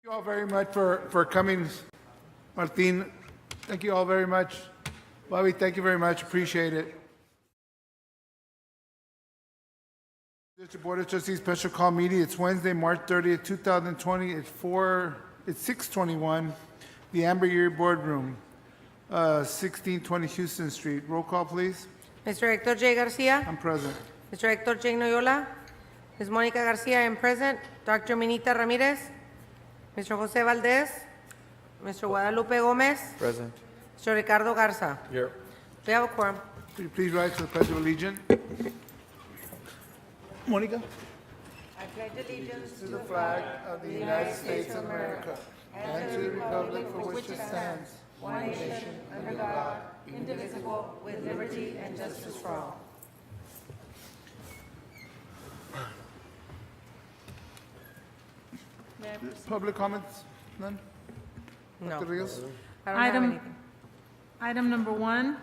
you all very much for coming, Martin. Thank you all very much. Bobby, thank you very much. Appreciate it. District Board of Trustees Special Call Meeting. It's Wednesday, March 30th, 2020. It's 6:21. The Amber Yeary Boardroom, 1620 Houston Street. Roll call, please. Mr. Hector J. Garcia. I'm present. Mr. Hector J. Noyola. Ms. Monica Garcia, I am present. Dr. Minita Ramirez. Mr. Jose Valdez. Mr. Guadalupe Gomez. Present. Mr. Ricardo Garza. Here. We have a quorum. Will you please rise to the Pledge of Allegiance? Monica? I pledge allegiance To the flag of the United States of America and to the republic for which it stands, one nation, under God, indivisible, with liberty and justice for all. Public comments? None? No, Dr. Rios? I don't have Item- anything. Item number 1,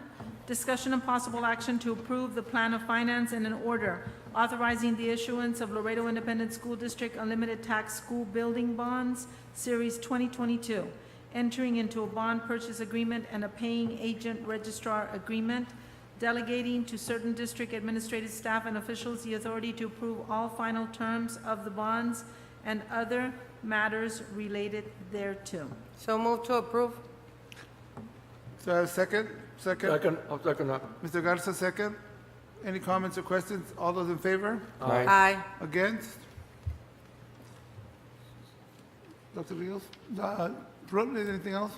discussion and possible action to approve the plan of finance and an order authorizing the issuance of Laredo Independent School District Unlimited Tax School Building Bonds, Series 2022, entering into a bond purchase agreement and a paying agent registrar agreement, delegating to certain district administrative staff and officials the authority to approve all final terms of the bonds and other matters related thereto. So move to approve. So I have a second? Second? I'll second that. Mr. Garza, second. Any comments or questions? All those in favor? Aye. Aye. Against? Dr. Rios? Rutland, anything else?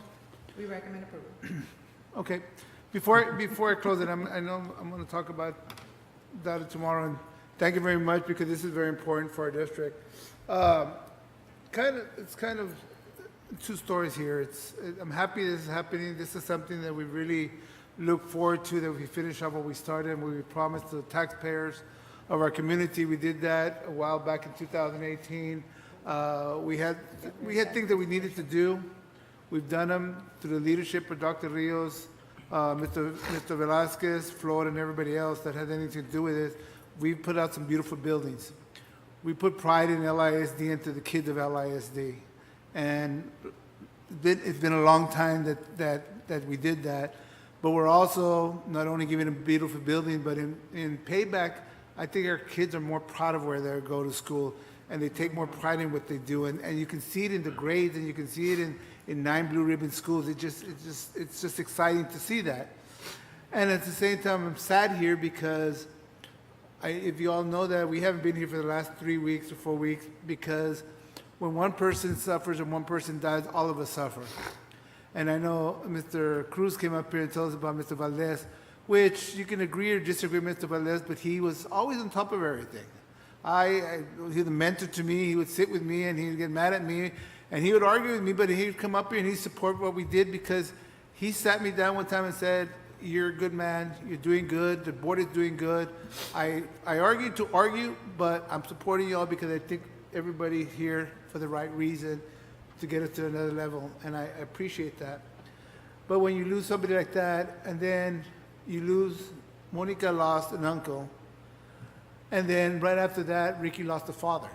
We recommend approval. Okay. Before I close it, I know I'm going to talk about that tomorrow, and thank you very much because this is very important for our district. It's kind of two stories here. I'm happy this is happening. This is something that we really look forward to, that we finish up what we started and we promised to the taxpayers of our community. We did that a while back in 2018. We had things that we needed to do. We've done them through the leadership of Dr. Rios, Mr. Velasquez, Floyd, and everybody else that had anything to do with it. We've put out some beautiful buildings. We put pride in LISD and to the kids of LISD. And it's been a long time that we did that. But we're also not only giving them beautiful buildings, but in payback, I think our kids are more proud of where they go to school, and they take more pride in what they do. And you can see it in the grades, and you can see it in 9 blue ribbon schools. It's just exciting to see that. And at the same time, I'm sad here because if you all know that, we haven't been here for the last 3 weeks or 4 weeks, because when one person suffers and one person dies, all of us suffer. And I know Mr. Cruz came up here and told us about Mr. Valdez, which you can agree or disagree with Mr. Valdez, but he was always on top of everything. He was a mentor to me. He would sit with me and he would get mad at me and he would argue with me, but he would come up here and he'd support what we did, because he sat me down one time and said, "You're a good man. You're doing good. The board is doing good. I argued to argue, but I'm supporting you all because I think everybody's here for the right reason, to get us to another level," and I appreciate that. But when you lose somebody like that, and then you lose, Monica lost an uncle, and then right after that, Ricky lost a father.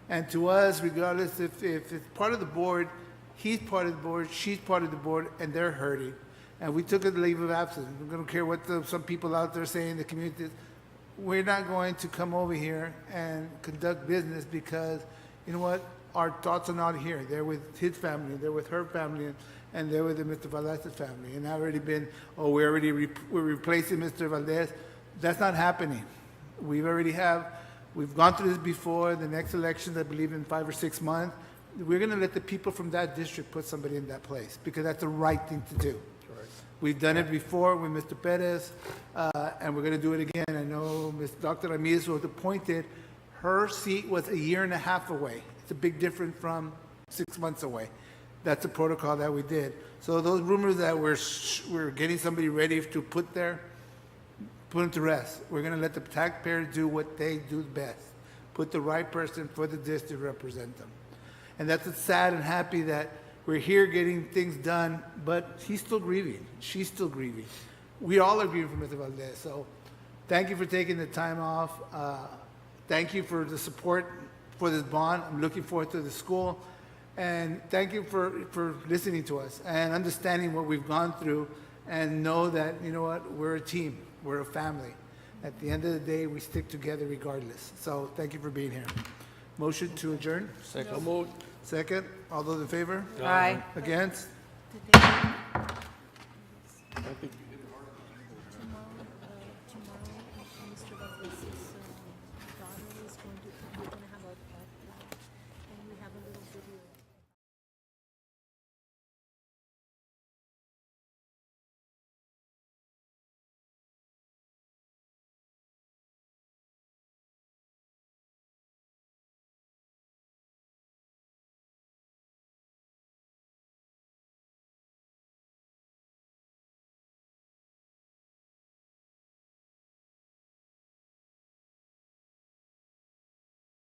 And to us, regardless if it's part of the board, he's part of the board, she's part of the board, and they're hurting. And we took a leave of absence. We don't care what some people out there say in the community. We're not going to come over here and conduct business because, you know what? Our thoughts are not here. They're with his family, they're with her family, and they're with the Mr. Valdez's family. And I've already been, we're replacing Mr. Valdez. That's not happening. We've gone through this before. The next elections, I believe in 5 or 6 months, we're going to let the people from that district put somebody in that place, because that's the right thing to do. We've done it before with Mr. Perez, and we're going to do it again. I know Dr. Ramirez was appointed. Her seat was 1.5 years away. It's a big difference from 6 months away. That's the protocol that we did. So those rumors that we're getting somebody ready to put there, put them to rest. We're going to let the taxpayers do what they do best. Put the right person for the district to represent them. And that's sad and happy that we're here getting things done, but he's still grieving. She's still grieving. We all are grieving for Mr. Valdez. So thank you for taking the time off. Thank you for the support for this bond. I'm looking forward to the school. And thank you for listening to us and understanding what we've gone through, and know that, you know what, we're a team, we're a family. At the end of the day, we stick together regardless. So thank you for being here. Motion to adjourn? So moved. Second, all those in favor? Aye. Against? I think